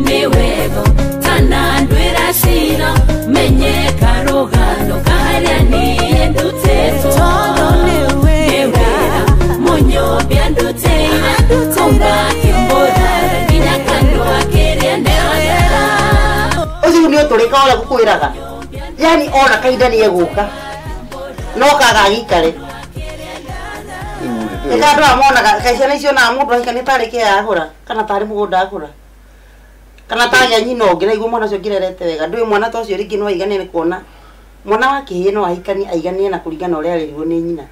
niwego kana ndwira sino menye karogano kaharia ni nduteto todo niwega munyobia nduteina kumba kimbora ginya kando akeria ndera ozi ndio tuleka ola kukwiraga yani ona kaida ni yeguka no kaga gikare eka ndo amona kaisana icio na mundu ahikane tareke agura kana tari mugunda agura kana tanya nyino ngira igwo mwana cio ngirerete wega ndui mwana to cio ringi no aigane ni kuona mwana wake no ahikani aigane na kuringana uria arirwo ni nyina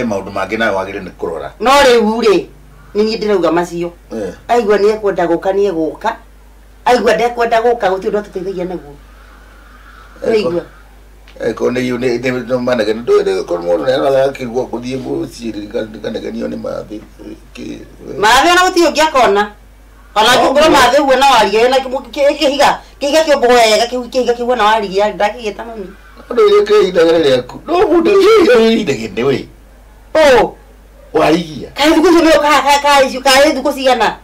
maundu mangi nayo wagire ni kurora no riu ri ni ndirauga macio aigwa ni ekwenda guka ni eguka aigwa ndekwenda guka guti ndo tuteithagia naguo aigwa kone yu ne no manage ndo ko mo na ala kirwa kuthie muciri kanega ni mathi mathi na guti ungia kona kana ngoro mathi we na wariye na kihiga kio boya kihiga kiwe na wariye ndakigeta mami ndo ke idagere ku no mude ye idagende we wariya kai duko se kai isu kai duko sigana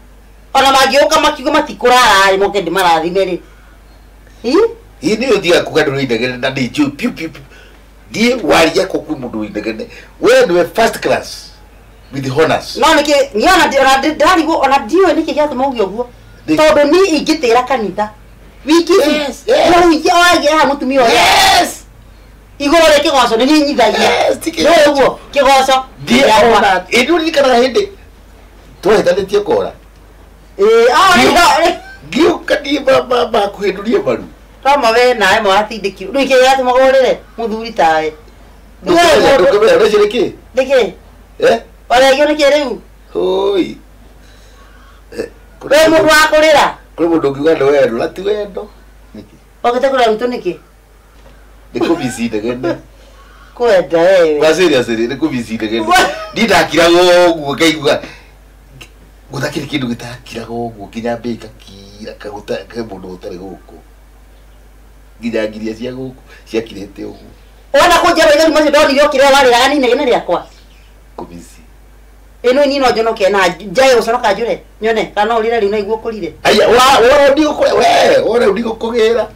ona magioka makigo matikurara ari moke ndimarathi meri ini udia kugandura idagere na ndi piu piu die wariya ko ku mundu idagere we no first class with the honors no nike niona ndari go ona dio nike gya tumugio guo todo ni igitira kanitha wiki no wiki oage ha mutumio yes igore kigoso ni nyithagia no guo kigoso die ona eduri kana hinde to hetanitie kora giu kadi baba kuhendurie maru tama we nae mwatindiki ndu ike yatu magorere muthuri tae ndukebe reke deke ora yone keriu hoi kure mundu akurira kure mundu ngiganda wendo lati wendo niki ogete kura mtu niki ndiko busy ndegende kwenda wewe wasiri ndiko busy ndegende ndidakira goguo kaiguga gutakiri kindu gitakira goguo kinya mbika kira kaguta ke mundu utari guku nginya cia guku cia kirete ugu ona kunja wega ni macio ndoni yo kire wari rani negene riakwa kubisi eno ni no jono ke na jayo sonoka jure nyone kana urire rino iguo kurire aya ora ndi ukure we ora ndi gukugira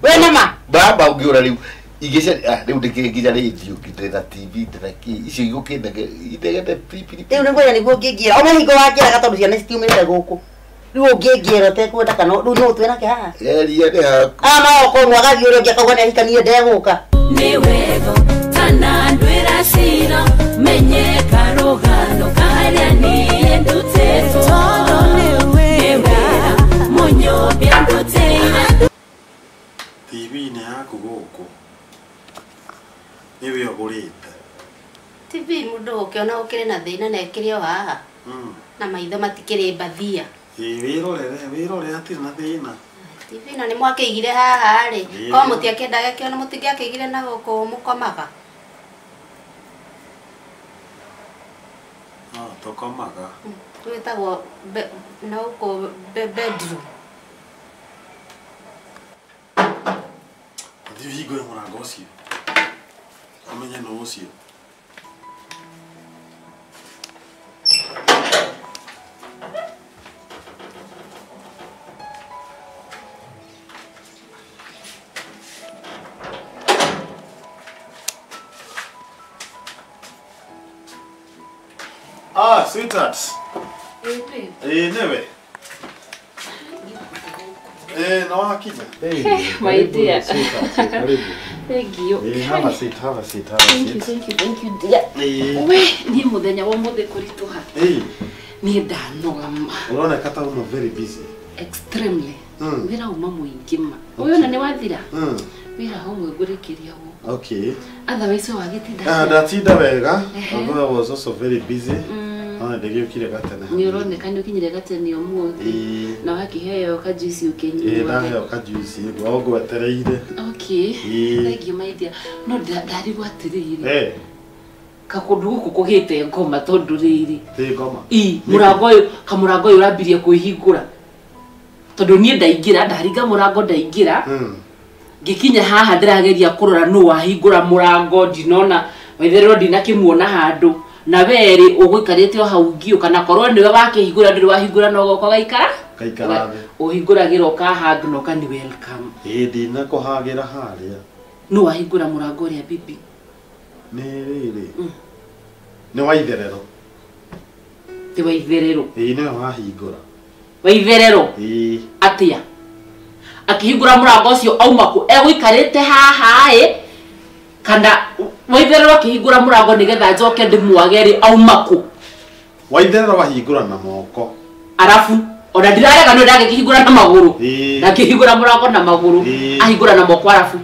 we nama baba ungiura riu igice riu ndikinginya radio kitenda TV ndaki icio igukindage itegete pipiri riu ni ngoya niguo ngingira ona hingo wagira gatondu ciana citiumire guku riu ngingira te kwenda kana riu no twena ke ha eria ni haku ama ko mwagathi uri ngakagwa ni ahikanie ndeguka ni wego kana ndwira sino menye karogano kaharia ni nduteto todo niwega munyobia nduteina TV ni yaku guku niwe ogurite TV mundu ukiona ukire na thina na ekirio haha na maitho matikire bathia wirore atiri na thina TV na ni mwakeigire haha ri ko mutiakendaga kiona mutingiakeigire na guku mukomaga tokomaga twitagwo na uko bedroom thivigo ya murango ucio amenye no ucio sweetheart newe no hakija my dear thank you have a seat thank you dear we ni muthenya wa muthe kurituha ni ndanoga unaona kata uno very busy extremely wira uma muingi ma uyu na ni wathira wira homwe ngurikiria wo okay otherwise wagitinda ndatinda wega although I was also very busy ndege ukire gatana ni uroneka ni ukinyire gatani omuthi na wakiheo ka juice ukenywa na ka juice wago atereire okay thank you my dear no ndari gwatirire kakundu guku kugite ngoma tondu riri ngoma murango uyu urambirie kuihingura tondu nie ndaingira ndaringa murango ndaingira ngikinya haha ndirageria kurora no wahingura murango ndinona wetherero ndinakimuona handu na weri uguikarite o hau ngio kana korwo niwe wakihingura ndiri wahingura no goko gaikara Kaikarathi. Uhinguragira ukahag no kani welcome. Ndina kuhagira haria. No wahingura murango ria bibi. Nĩ rĩrĩ. Nĩ waitherero. Ti waitherero. Nĩ wahingura. Waitherero. Atia. Akihingura murango ucio auma ku egwikarite haha kana waitherero akihingura murango nigetha njoke ndimwageri auma ku. Waitherero wahingura na moko. Arafu ona ndirarega no ndagikihingura na maguru. Na kihingura murango na maguru. Ahingura na moko arafu.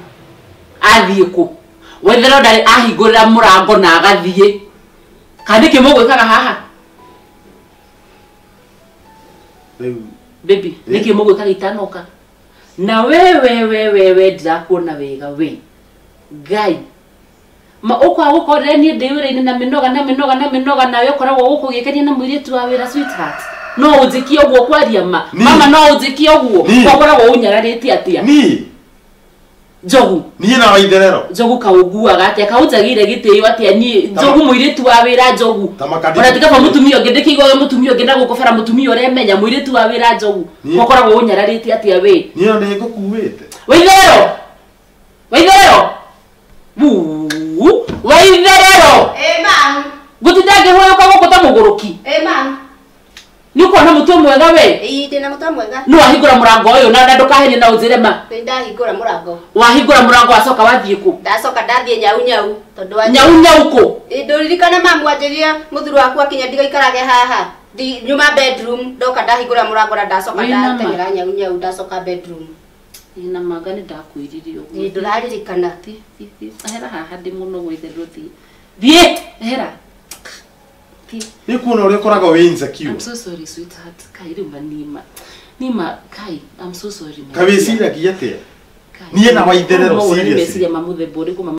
Athie ku. Waitherero ndari ahingurira murango na agathie. Kandi kimugwikaga haha. Baby, niki mugwikaga itanoka. Na wewe ndirakuona wega we. Ngai. Ma ukwa gukorera ni ndiwire-ini na minoga nawe ukoragwo gukugikenia na muiritu wa wira sweetheart. No ujikie uguo kwaria mama no ujikie uguo ukoragwo unyararite atia ni Njogu ni na waitherero Njogu kauguaga atia kaujagire gitio atia ni Njogu muiritu wa wira Njogu ona tikaba mutumio ngindikigwa mutumio ngenda gukobara mutumio uremenya muiritu wa wira Njogu ukoragwo unyararite atia we ni ona ngukuwite waitherero waitherero mam gutindage hoyo kagokuta muguruki mam Niko na mutu mwega we? Ndina mutu mwega. No wahingura murango uyu na ndukahene na uzire ma. Ndahingura murango. Wahingura murango asoka wathie ku. Ndasoka ndathie nyau tondu wa nyau ku. Nduririkana mamu anjiria muthuru waku akinya ndigaikaraga haha. Nyuma bedroom ndoka ndahingura murango na ndasoka ndatengera nyau ndasoka bedroom. Ina magani ndakwiririo. Nduraririkana. Ahera haha ndi muno gwitherwo thi. Thie, ehera. Ni kuona uri koraga we insecure. I'm so sorry sweetheart. Kai rimba nima Kai, I'm so sorry. Kabisira kiyate. Niye na waitherero serious.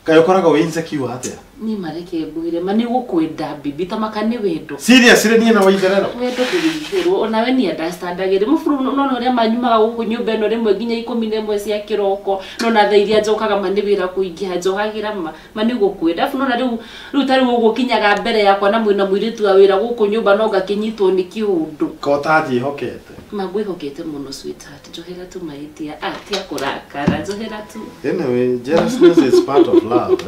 Kai koraga we insecure atia. Ni mareke bwire mani gukwenda bibi tamakane wendo. Serious niye na waitherero. Wendo kuligero ona we ni understand agere mufuru no ria manyumaga guku nyumba eno rimwe ginya 11 cia kiroko no na thairia njokaga mani wira kuingia njokagira mani gukwenda afu no na riu tari gukinyaga mbere yakwa na mwina mwiritu wa wira guku nyumba no gakinyitwo ni kiundu ko taji hokete magwe hokete muno sweetheart njohera tu maitia atia kurakara njohera tu anyway jealousness is part of love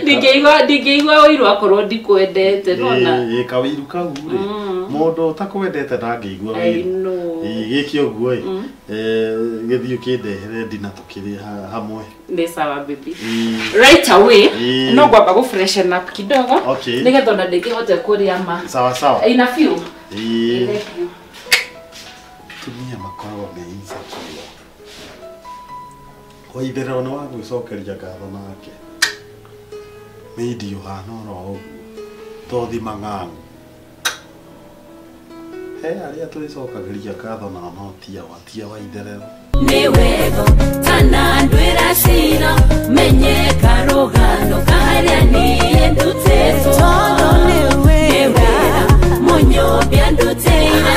Ndigeigwa oiru akorwo ndikwendete nona kawiru kau ri mundu takwendete ndangĩigua wĩru gĩkĩ ũguo gĩthiĩ kĩndehere ndina tũkĩrĩ hamwe nĩ sawa baby right away no ngwamba go freshen up kidogo nigetha ona ndĩkĩhote kũrĩa sawa ina few tumia makoragwo me insecure waitherero nĩ wagwĩcokeria ngatho nake Medio hanoro tothi mang'ang'u aria tũrĩcokagĩria ngatho na no tia waitherero nĩ wego kana ndwĩra cira menyeka rũgano kaharĩa niĩ ndutĩtwo nĩ wĩra mũnyũmbia ndutĩire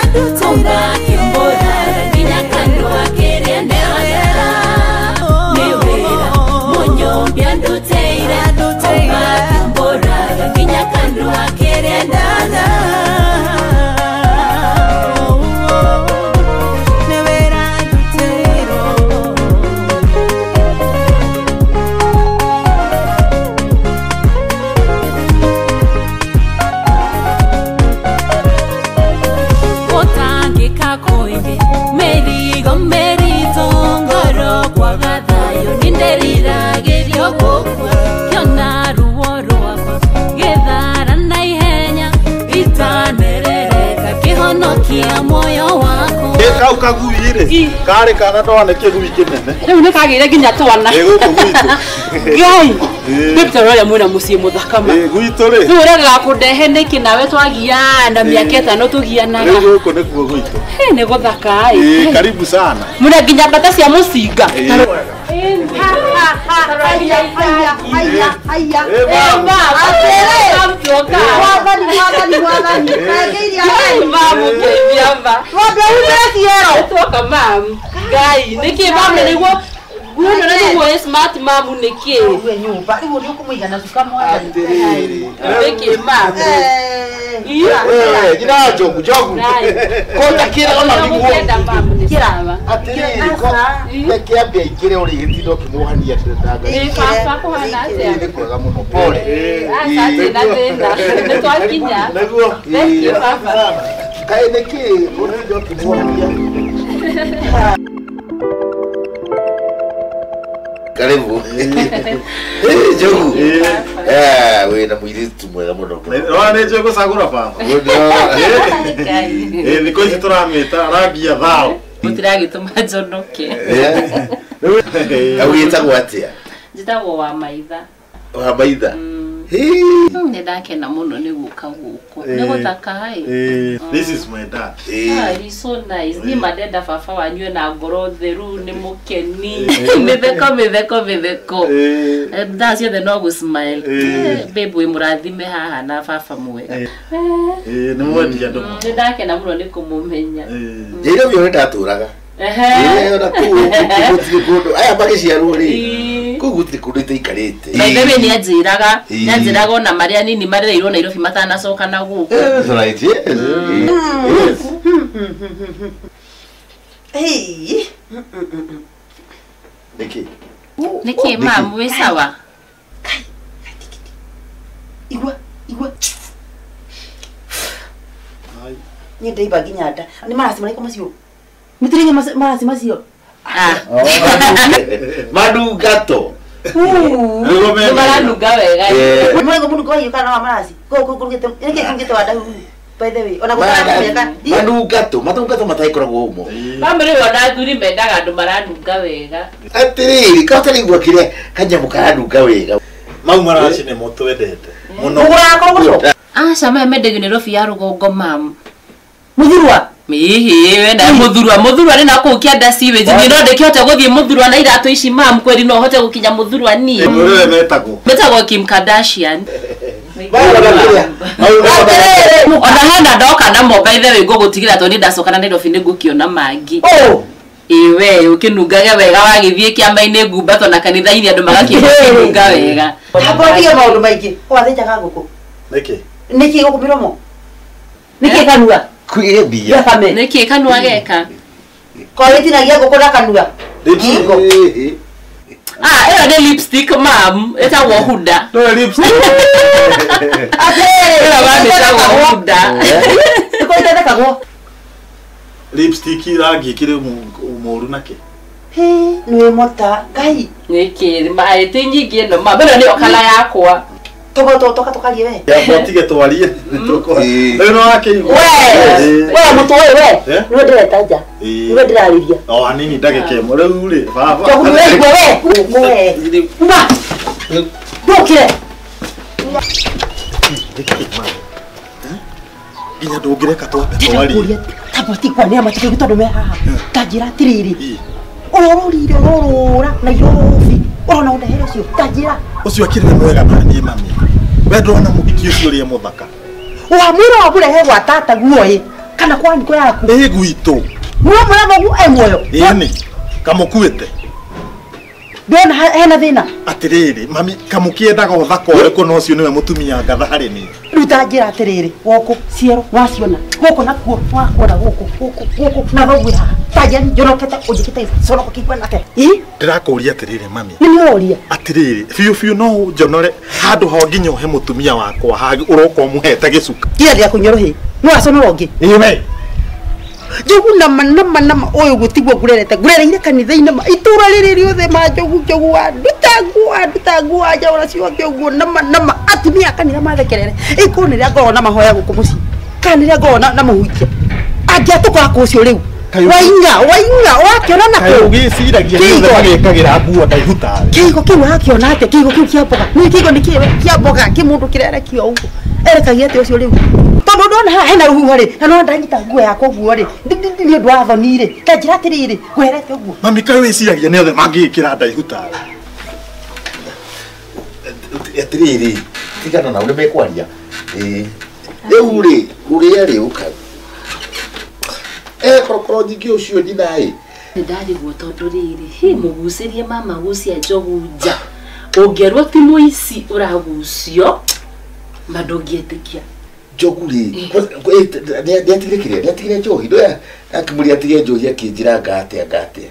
ũngakĩmbũraga nginya kandu akĩrĩa ndehotera nĩ wĩra mũnyũmbia ndutĩire ũngakĩmbũraga nginya kandu akĩrĩa ndehotera kau kaguire kare kana ndone kĩgui kĩnene rĩu nĩ kagĩire nginya twana gũkũ gwitũ ngai ndĩtoro ũrĩa mwĩna mũciĩ mũthaka ma gwitũ rĩ rĩu ũrega kũndehe nĩkĩ nawe twagiana mĩaka ĩtano tũgianaga rĩu gũkũ nĩkuo gwitũ nĩ gũthaka karibu sana mũne nginya mbata cia mũcinga Gai, niki mama niguo Wewe ndio wewe smart mamu niki. Wewe nyumba, iwo ndio kumuigana suka mwana. Niki mamu. Jina jogu. Kota kira ona Ndio mamu ni sawa. Nekiambia ikire uri gitindo kimuhania tndaga. Papa kwa hanaje. Ni kwega muno pole. Asante na tena. Nitwakinya. Naguo. Thank you papa. Kae neki uri ndio kimuhania. Karibu. Jogu. We na mwiritu mwega muno. Wane jogu sagura papa. Niko ici turamita rangi ya thao. Mutiragituma njonoke. Awita atia. Njitagwo wa maitha. Wa maitha. Ndakena muno ni guka guko. Ni gutaka hai. This is my dad. He's so nice. Ni madenda baba wanywe na ngoro theru ni mukeni. Mitheko. That's the no go smile. Babe we murathime haha na baba mwega. Ni mwendia ndo. Ndakena muno ni kumumenya. Jira byo ndaturaga. Ona kuguti aya bagiciarwo ri kuguti kundite ikarite bebe ni ajiraga ona maria nini marereirwo Nairobi matanacoka na guko right yes Hey. Niki mamu we sawa Igwa Ni ndaiba ginyanda ni marasi mariko macio Mutiringe marasi macio Madugato. Ni maranuga wega. Mwana mundu kwa hiyo kana marasi. Go ngete wada. By the way, ona gutaka Madugato mataikoragwo umo. Bamire wona thuri mendaga andu maranuga wega. Atiri, kautaligwa kire kanyamu karanuga wega. Mau marasi ne motwendete. Muno. Ugura Sama mendege Nairobi ya rugongo mamu. Muthurwa. Mihi we na muthurwa ni nakukia ndasiwe njini no ndekiote guthie muthurwa na iratu ici mam kweri no hote gukinya muthurwa ni wewe metagwo Kim Kardashian Ona hana ndoka na mobile we gugutigira to ni ndacoka na Nairobi ni ngukiona mangi iwe ukinungage wega wagithie kiama-ini ngumba to na kanitha-ini andu magakinunga wega Aporia maundu maingi wathijaga nguku Niki gukumiromo Niki kanua Kuibia. Niki kanua geka. Kwa itinagia gukora kanua. Iko. Ero ni lipstick mam. Eta wo huda. No lipstick. Ero bani eta wo huda. Iko itenda kago. Lipstick rangi kire umuru nake. Nwe mota gai. Niki maete nyingi no ma. Bero ni okala yakwa. Toka tokalie we. Ya botige twarie. Leo wake igo. We mutu we. Niwe ndiretaja. Niwe ndirariria. Anini ndagike rĩu ri baba. Jogu we. Ma. Dokire. Ginya ndungireka twari. Tabati kwa nema tike gitondu me haha. Tajira tiriri. Ororira Nairobi. Ona undehere cio. Tajira. Ucio akirire mwega na nie mami. We ndona muhiki ucio ri muthaka. Mwira wa burehe gwa tata guoyi kana kwa niko yaku. Gwitũ. Mwana gu muoyo. Ĩni kamukuĩte. Ndona hena thina. Atiriri mami kamukiendaga uthaka ũrĩkũ no ũcio nĩwe mũtumia ngatha harĩ ni. Ruta njĩra atiriri woku ciero waciona gũkũ nakuo wakora gũkũ na thogwi haha tajia njonokete ũnjĩkĩte coroka kĩigua nake Ndĩrakũria atiriri mami. Nĩ ũria Atiriri biũ no njonore handũ ho nginya ũhe mũtumia wakwa hagi ũroka ũmũhete gĩcuka. kĩra gĩa kũnyorohi nĩ waconora ũngĩ Ĩwe Jogu nama ũyũ gũtigwo ngurereire kanitha-inĩ ma itũra rĩrĩ rĩothe ma jogu ndutangu aja ona cio kĩoguo nama atumia kanitha mathekerere ĩkũrwo nĩ rĩa ngorwo na mahoya gũkũ mũciĩ kana nĩ rĩa ngorwo na mũhunjia angĩatũkora kũcio rĩu wainga wakiona na kayo gĩciragia nĩ magĩkagĩra nguo ndaihuta kĩigo kĩu wakiona atĩa kĩigo kĩu kĩa mboga nĩ kĩigo nĩ kĩa mboga kĩmũndũ kĩrerekio ũguo erekagia atĩ ũcio rĩu tondũ ndona haha hena rũhuho rĩ na no ndanyita nguo yakwa ũguo rĩ nĩ ũndũ wa thoni rĩ ta njĩra atĩrĩrĩ ngwerete ũguo mami kayo gĩciragia nĩ othe mangĩgĩkĩra ndaihuta Atiriri, tigana na ureme kwaria. Rĩu rĩ, ũrĩa rĩ ũka. korokoro nyingĩ ũcio nyinaĩ ndarigwo tondu riri hi mugucirie mama gucia njogu nja ungerwo ti muici uragucio mandungietikia njogu rĩ nĩatigire njohi ndoya akĩmũria atige njohi akĩnjĩra ngate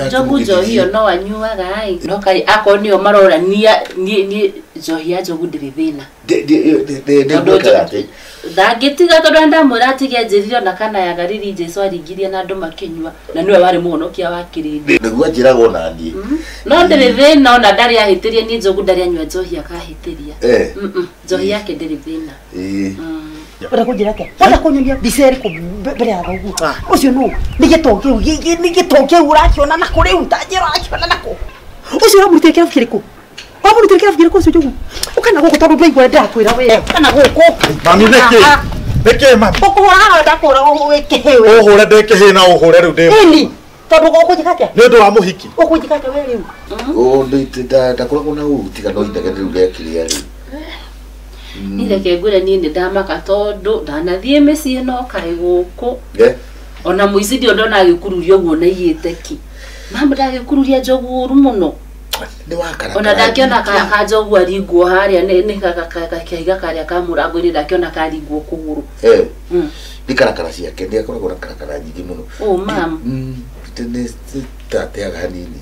njogu njohi ĩyo no anyuaga ai no kai ako nĩo marorania niĩ njohi ya njogu ndĩrĩ thĩna ndangĩtiga tondũ ndamwĩra atige njĩrire ona kana yagariri Jesu aringirie na andũ makĩnyua na niwe warĩ mũhonokia wa kĩrĩndĩ nĩguo njĩraga ona niĩ no ndĩrĩ thĩna ona ndarĩ ahĩtĩria niĩ njogu ndarĩ anyua njohi akahĩtĩria njohi yake ndĩrĩ thĩna Ora kunjira ke. Ora kunyonia biseri ku mbere ya thogu. Ucio no. Ni gitoke urakiona na kuri utajira akiona nako. Ucio uramurite kiriku. Wamurite kiriku ucio jogu. Ukana guku tondu ndaigwa ndakwira we. Kana guku. Mami neke mami. Ukuhora ndakura wekehewe. Uhore ndekehe na uhore riu ndi. Ini. Tondu gukujikate. Ni ndu wa muhiki. Ukujikate we riu. ndakoragwo na uruti kana oindaga riu rekire riu nireke ngwire niĩ nĩ ndamaka tondu ndanathie mĩciĩ no kaĩ gũkũ ona mũici ndio ndona agĩkururia ũguo na iyĩte ki mama ndagĩkururia njogu ũru mũno ona ndakĩona ka njogu aringwo harĩa nĩ kaiga karĩa ka mũrango-inĩ ndakĩona karingwo kũgũrũ nĩ karakara ciake nĩ akoragwo na karakara nyingĩ mũno mama nĩ tateaga hanini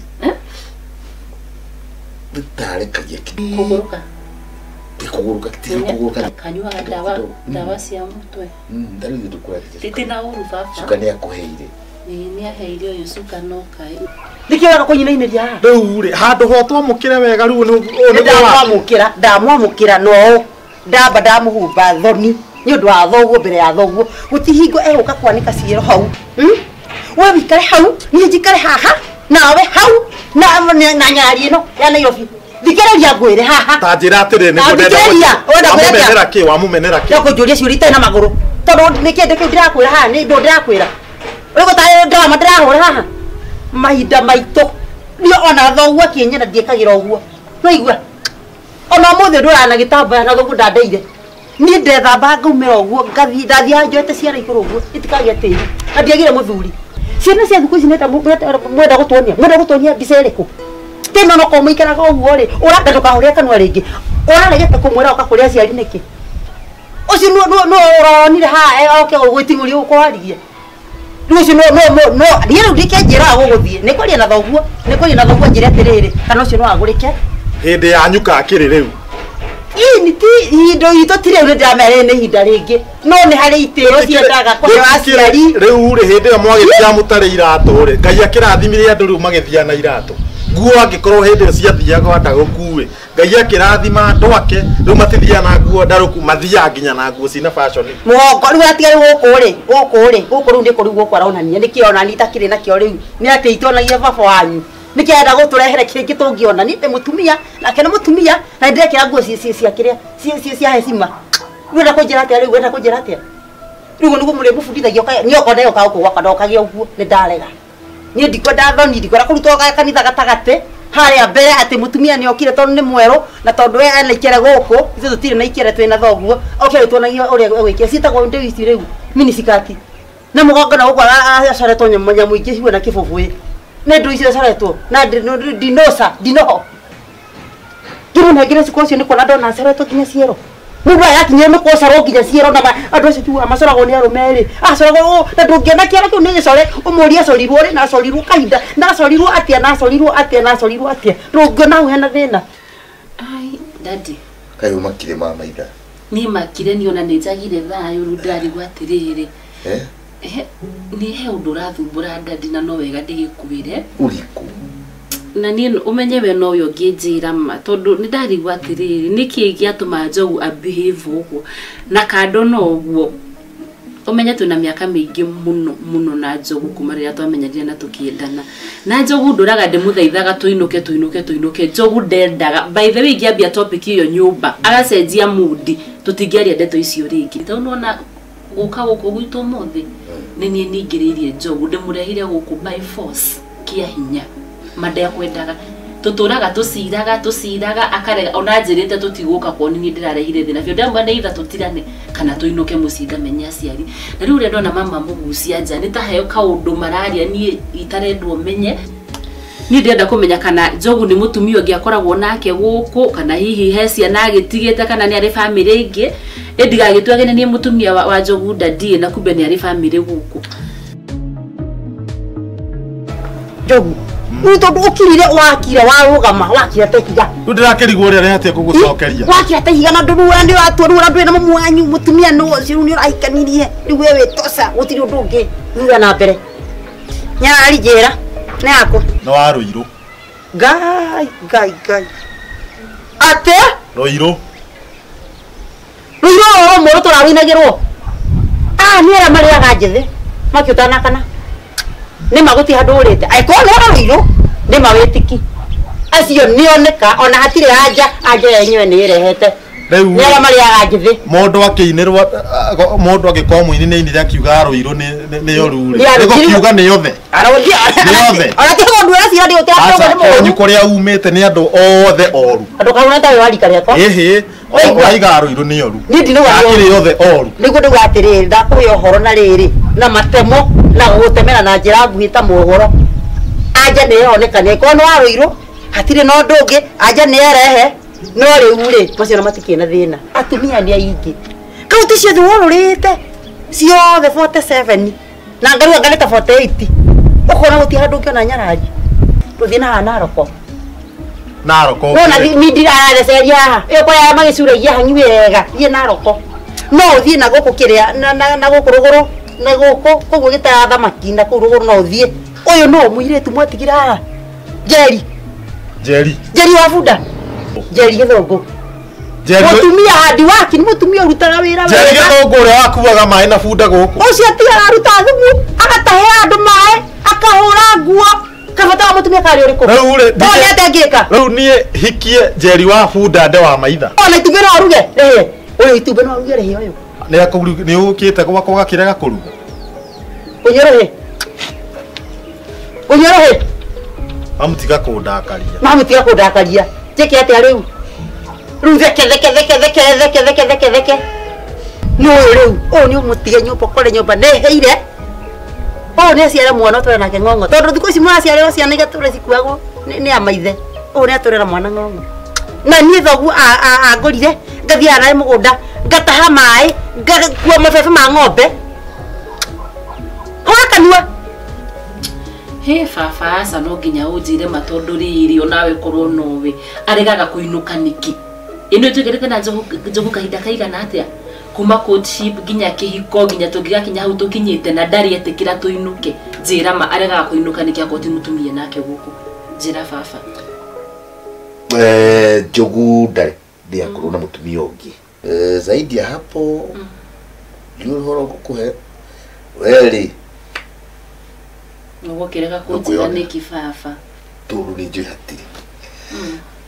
nĩ tarekagia kũgũrũka kuguruka kanyuaga ndawa cia mutwe ndari ndukura tete na uru baba cuka nĩ akuheire nĩ aheire ũyũ cuka no kaĩ ndikiwaga kunyina-inĩria rĩu rĩ handũ ho twamũkĩre wega rĩu nĩ ndamwamũkĩra no ndamba ndamũhumba thoni nĩ ũndũ wa thoguo mbere ya thoguo gũtihingo egũka kwanĩka ciĩro hau we wikare hau niĩ njikare haha nawe hau na nyari ĩno ya Nairobi thikĩrĩria ngwĩre haha ta njĩra atĩrĩ nĩguo ndenda wamumenera kĩ ndakũnjũria ciũria itarĩ na magũrũ tondũ nĩ kĩndũ kĩu ndĩrakwĩra haha nĩ ndũ ndĩrakwĩra ũrĩgũtarĩ drama ndĩrahũra haha mahinda maitũ nĩo ona thoguo akĩnyena ndiĩkagĩra ũguo waigua ona ũmũthĩ ndũrana gĩtambaya na thoguo ndandeire niĩ ndethamba ngaumĩra ũguo ndathiaga njoete ciara igũrũ ũguo itikagĩa tĩri na ndiagire mũthuri ciana cia thikũ ici mwenda gũtuonia mbica ĩrĩkũ tena no komikaraga ũguo rĩ ũranda ndũkahũrĩa kanua rĩngĩ ũraregete kũmwĩra ũkakũrĩa aciari nĩkĩ ũcio no ũronire haha oke gwĩting'ũria ũkwarigie rĩu ũcio no niĩ rĩu ndikĩnjĩraga gũgũthiĩ nĩ kwaria na thoguo njĩre atĩrĩrĩ kana ũcio no agũrĩke hĩndĩ yanyu kakĩrĩ rĩu ini ti indo itũ ti rĩu nĩndĩramere nĩ ihinda rĩngĩ no nĩ harĩ itĩro ciendaga kũheo aciari rĩu rĩ hĩndĩ ĩyo mwagĩthia mũtarĩ iratũ rĩ Ngai akĩrathimire andũ rĩu magĩthia na iratũ nguo angĩkorwo hĩndĩ ĩyo ciathiaga wanda gũkuĩ Ngai akĩrathima andũ ake rĩu matithiaga na nguo ndarũku mathiaga nginya na nguo cina fashion mũgongo rĩu atiga gũkũ rĩu ndĩkũ rĩu gũkũ aronania nĩkĩo onani itakĩrĩ nakĩo rĩu nĩ atĩ itonagia baba wanyu nĩkĩenda gũtũrehere kĩngĩ tũngĩona nĩ mũtumia nake nĩ mũtumia na ndĩrekĩra nguo ciakĩrĩa cia hecima wenda kũnjĩra atĩa rĩu nĩguo mũrĩmũbundithagio nĩokoneo gũkũ gwaka ndokagĩa ũguo nĩ ndarega niĩ ndikwenda thoni ndikwenda kũrutwo kanitha gatagatĩ harĩa mbere atĩ mũtumia nĩ okire tondũ nĩ mwerũ na tondũ we ena ikere gũkũ ithuĩ tũtirĩ na ikere twĩna thoguo oke tuonagia ũrĩa gwĩkĩra ciĩtagwo ndĩu ici rĩu minisikati na mũgongo na gũkũ acoretwo nyamũ ingĩ ciuwe na kĩbũbũĩ nĩ ndũ icio acoretwo na ndinoho ngĩmũnengere ciku ũcio nĩ kuona ndona acoretwo nginya ciero mũndũ aya akinyire nĩ kũcarwo nginya ciero na andũ acio tu macoragwo nĩ arũme rĩ acoragwo na ndũngĩona kĩero kĩu nĩ gĩcore ũmũũrie acorirwo rĩ na acorirwo kahinda na acorirwo atĩa ndũngĩona hau hena thĩna ai dadi kaĩ ũmakire mama itha niĩ makire nĩ ona nĩ njagire thayũ rĩu ndarigwo atĩrĩrĩ nĩ he ũndũ ũrathumbũra dadi na no wega ndĩgĩkuĩre ũrĩkũ na niĩ ũmenye we no ũyũ ũngĩnjĩra ma tondũ nĩ ndarigwo atĩrĩrĩ nĩkĩ gĩatũma njogu abehave ũguo na kando no ũguo ũmenye twĩna mĩaka mĩingĩ mũno na njogu kuma rĩrĩa twamenyanire na tũkĩendana na njogu ndũraga ndĩmũthaithaga tũinũke njogu ndendaga by the way ingĩambia topic ĩyo nyũmba agacenjia mudi tũtingĩaria ndeto icio rĩngĩ tondũ nona gũka gũkũ gwitũ ũmũthĩ nĩ niĩ ningĩrĩirie njogu ndĩmũrehire gũkũ by force kĩa hinya mandekwendaga tuturaga tuciraga akarega ona njirite tutiguka kwoni ni ndirarehire thina bio ndamwe nĩ itha tutirane kana tuinuke mucinda menya aciari na riu rendo na mama mugucia nja ni ta heo kaundu mararia ni itarendwo menye ni ndenda kumenya kana Njogu ni mutumia ungi akoragwo nake guku kana hihi he ciana agitigite kana ni ari family ingi ndigagitwagene ni mutumia wa Njogu ndadie na kumbe ni ari family guku Njogu Uto ukirire wakira warugama wakira tekiga. Ndirakirigwo ri arehatia kugucokeria. Wakira tekiga na ndurura ndi watwarura ndwe na mamu wanyu mutumia no ciru ni raikanirie ni wewe tosa utiri undu ungi ruga na mbere. Nyari jera ne ako. No waruiru. Gai. Ate? Ruiru. Ruiru mo to rawinagirwo. Ni era maria gajithe. Makiutana kana. Ni maguti handurite aiko no ruiru ni mawetiki acio nioneka ona hatire anja yenyewe ni irehete ni ara mari agajithi mundu akiinirwa mundu agikomuini ni inire akiuga ruiru ni yorure niko kiuga ni yothe arodia ni yothe ona ti mundu ura cia ndio tia ni kuria umite ni andu othe oru andu kauna ta wali kare ko waiga ruiru ni yoru ni ndino wa akiri yothe oru nigo ndu atiriri ndakuyo horo na riri na matemo na gutemera na njira nguita muhoro anja ne yoneka ne ko no aruiru hatire no ndungi anja ne erehe no riu ri macio na matikina thina atumia ni aingi kauti cio thururite ciothe 47 na ngaru ngaleta 48 ukona guti handu ngiona nyaraji tuthina hana roko wona ni ndirare seria haha iko ya magicuragia hanyu wega thie na roko no thie na guku kiria na guku ruguru na guku koguo gita thamaki na ku ruguru no thie uyu no muiretu mwatigira Jeri wa bunda Jeri githongo mutumia hadi waki ni mutumia urutaga wira wega Jeri githongo uri wakuaga mai na bunda guku ucio tia aruta thumu agatahe andu mai akahura nguo kabata mutumia kari uri ku riu ri ni atengika riu nie hikie Jeri wa bunda nde wa maitha ona itumbe no aruge uyu itumbe no aruge rehe uyu ni akuru ni ukite gwako gakiraga kuruga unyorohe amutiga kundakaria mamutiga kundakaria jeke ate riu theke no riu ni umutiga nyumba kore nyumba ne heire ni aciara mwana tore nake ngongo tondu thiku ici mwaciarwo ciana igature cikuagwo ni amaithe ni aturera mwana ngongo na nie thogu agorire ngathia nae mugunda ngataha mai ngakua mabebe ma ng'ombe wakanua he baba sa no nginya unjire matondu riri onawe korwo nowe aregaga kuinuka niki ino tugerete na Njogu kahinda kaigana atia kuma courtship nginya kihiko nginya tungigakinya hau tukinyite na ndari etikira tuinuke njira ma aregaga kuinuka niki akoti mutumie nake guku njira baba Njogu ndari ndia korwo na mutumia ungi zaidi ya hapo ndio horo kukuhe weli nugo kirega kunjira niki baba turu ni njo hatiri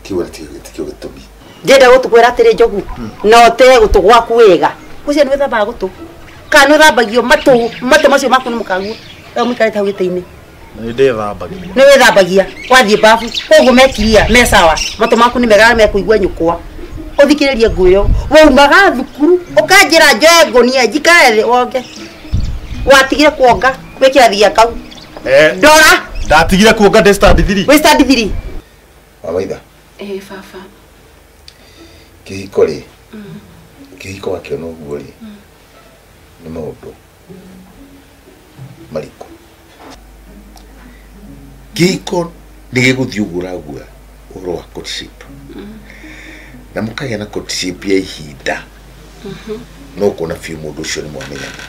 kiwa tikio gitumi ndenda gutukwira atiri Njogu no te gutugwaku wega ucio ni thamba gutu kana thambagio mate macio maku ni mukagu mukareta wite-ini ni thambagia ni withambagia wathie bafu koguo mekiria me sawa matu maku ni mega mekuigua nyukwa uthikiririe nguyo waumaga thukuru ukanjira njoe ngonia njikare thi wonge watigire kuonga wikira thia kau ndora ndatigire kuonga de stand 3 we stand 3 wawaitha baba kihiko ri kihiko wakiona uguo ri ni maundu mariku kihiko ni giguthiugura guo uhoro wa courtship na mukagĩa na courtship ya ihinda no kuona fiu mundu ucio ni mwamenyana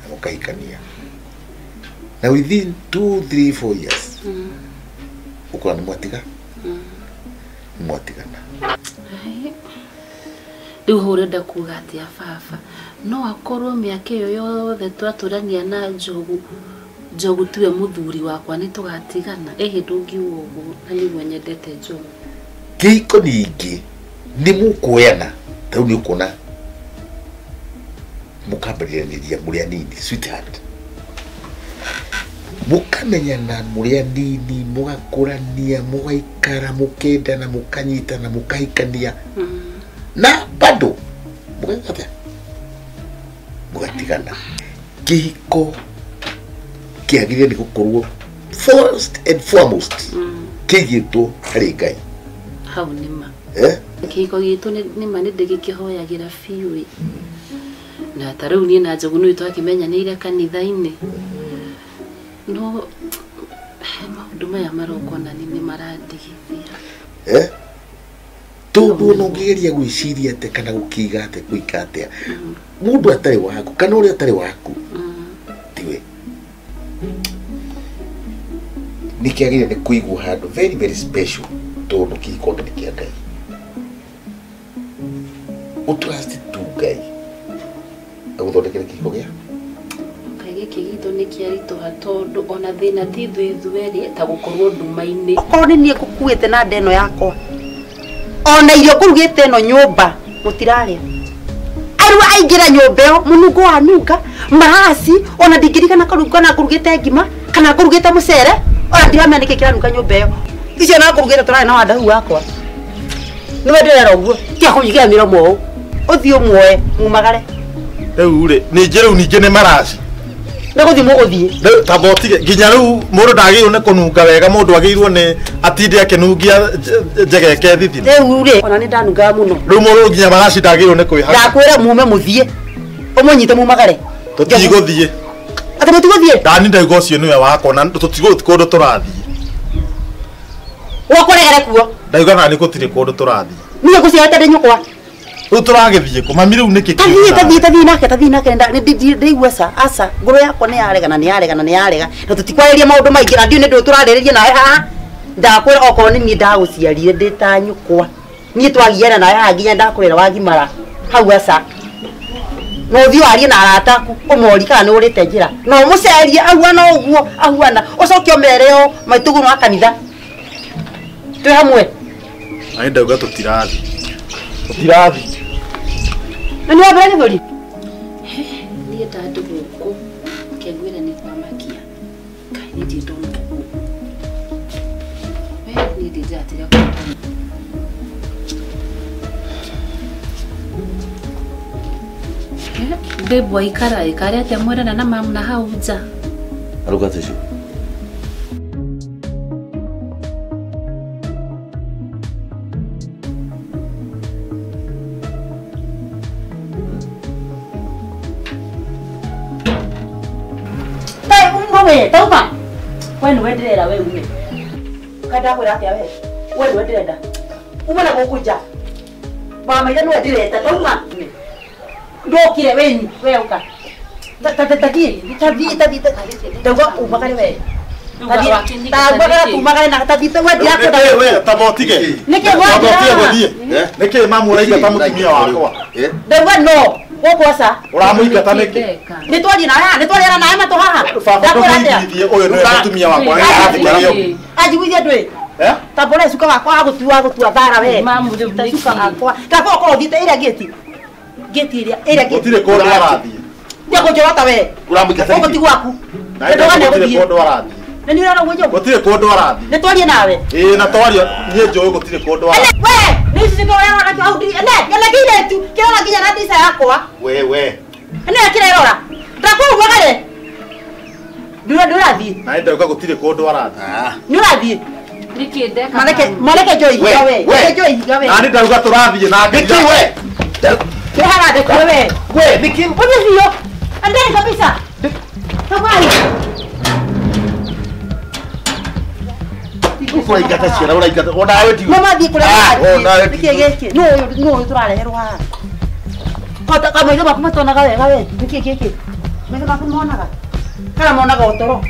na mukahikania na within 2, 3, 4 years ukora ni mwatiga mwatigana riu hurenda kuga atia baba no akorwo miaka iyo yothe twaturania na Njogu tuwe muthuri wakwa ni tugatigana ndungiuga uguo na niguo nyendete Njogu kihiko ningi ni mukuoyana tau ni ukona mukambĩrĩria muri anini sweetheart mukamenyana muri andini mugakurania mugaikara mukendana mukanyitana mukahikania na bado mugatigana kihiko kiagire ni gukorwo first and foremost kigitwo hari Ngai hau nima kihiko gitu nima ni ndigikihoyagira biu na tarau ni na njogu no itwakimenyanire kanitha-ini no maundu maya marokona ni marandigithia tondu no ngigeria gwiciria ate kana gukiga ate kuika atia mundu atari waku kana uri atari waku tiwe nikiagire ni kuigwa handu very very special tondu kihiko ni kia Ngai utrust tu Ngai aguthondekere kihiko gia giki gitu ni kiarituha tondu ona thina ti thwithweri ta gukorwo nduma-ini ko ni nie kukuite na ndeno yakwa ona irio kurugite no nyumba mutiraria aru aingira nyumba yo munungo wa nuka mahasi ona ndingirikana karugana kurugite ngima kana kurugite mucere ona ndiramenya niki kiranuka nyumba yo icio na kurugite turare na wadahu wakwa niwe ndirera uguo tia kunyigira miromo uthio muoe mumagare riu ri ni njeru ninge ni maraci Naguthi muguthie. Tabotige ginya riu mundu ndagirwo ne kununga wega mundu agirwo ne atinde akenungia njegeke thithi. Riu ri ona ni ndanunga muno. Riu mundu ginya maraci ndagirwo ne kwiha. Ndakwira mume muthie. Umunyite mumagare. Tutiguthie. Ati mutiguthie. Ndani ndauga ucio niwe wakwa na tutiguthi kundu turathie. Wakoregere kuo. Ndauga na ni gutire kundu turathie. Niye kuciata ndi nyukwa. Uturagithie ku mami riu niki tathie nake ndigua asa ngoro yakwa ni yaregana na tutikwariria maundu maingi na ndiu ni ndu turariririe nawe haha ndakwira okorwo ni nie ndaguciarire ndi ta nyukwa nie twagiana nawe haha nginya ndakwira wagimara hau asa no thio arie na arata aku umori kana ni urite njira no mucerie ahuana uguo ahuana ucoke umereo maitugu ma kanitha twi hamwe ai ndauga tutirathi nani wabere githuri ni tatu guku kengwira ni kwamakia kai ni ndona ni ndijatira Bebo ikara ate mwerana na mamu na hau nja arugate cio we tauka wenu wenderera we ume kada kwira atia we wenu wenderera umana gukuja mama ya no wenderera tauka ndokire wenyu we uka tadi tauka umagare we tadi umagare na tadi we dia we tabotige nike gwathie nike mamu uraiga ta mutumia wakwa ndauga no wokosa uramuingata niki ni twari na nae mato haha ndakwira uyu ni mutumia wakwa ajiguithia ndwi tabore suka wakwa gutua thara we mamu suka akwa ndako ko thite ira geti ira geti utire ko ndwarathie ndia kunjora ta we uramuingata uguti gwaku ndoga ne guthie ko ndwarathie nani urara gwejo gutire ko ndwarathie ni twari nawe na twaria nie njoe gutire ko ndwarathie we ni sisi kwa yana na audi yana kile tu kila kinya na tisa yakwa we ene kile rora ndako gwagare ndurathi na ndauga gutire ko ndwarathie ndurathi nikindeka maleke joy gawe joy gawe nani ndauga turathie na niki we kehara de kwewe we niki unizio andeni kabisa tabari uraigata ciana uraigata onawe ti mama di kula onawe ti geke no turareherwa kota kama ile bakuma tona gawe geke mimi bakumonaga kana monaga utoro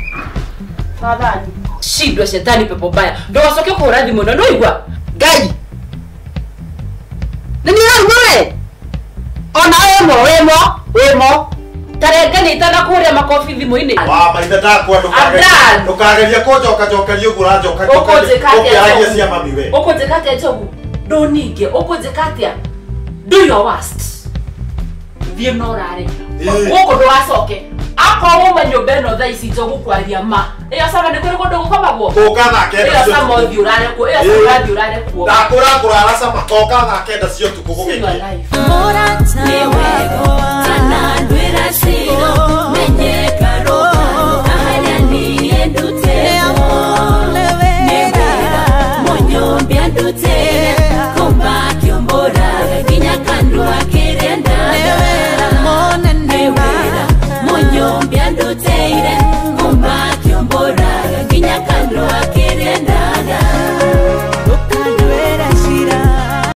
sadani shidwa shetani pepo baya ndo wasoke kwa radhi muno ndo igwa Ngai nini wewe ona wemo tarengani itana kuria makofi thimu-ini wa maitha ndakwa ndukageria kunjoka uguo njoka ukunjikatia cia mami we ukunjikatia njogu ndoninge ukunjikatia do your worst thiĩ na ũrare gũkũ ndũgacoke akorwo uma nyũmba ĩno thaa ici njũgũkwaria ma ĩyo sama nĩ kũrĩ kũndũ gũkomagwo Ũka thaa kenda ĩyo cia sama ũtukũ. ũthiĩ ũrare kuo ĩyo sama ũrathiĩ ũrare kuo Ndakũra kũrara Sama toka thaa kenda cia ũtukũ See your gũgĩkĩa. life. Nĩ wego, tana ndwĩra cira, menye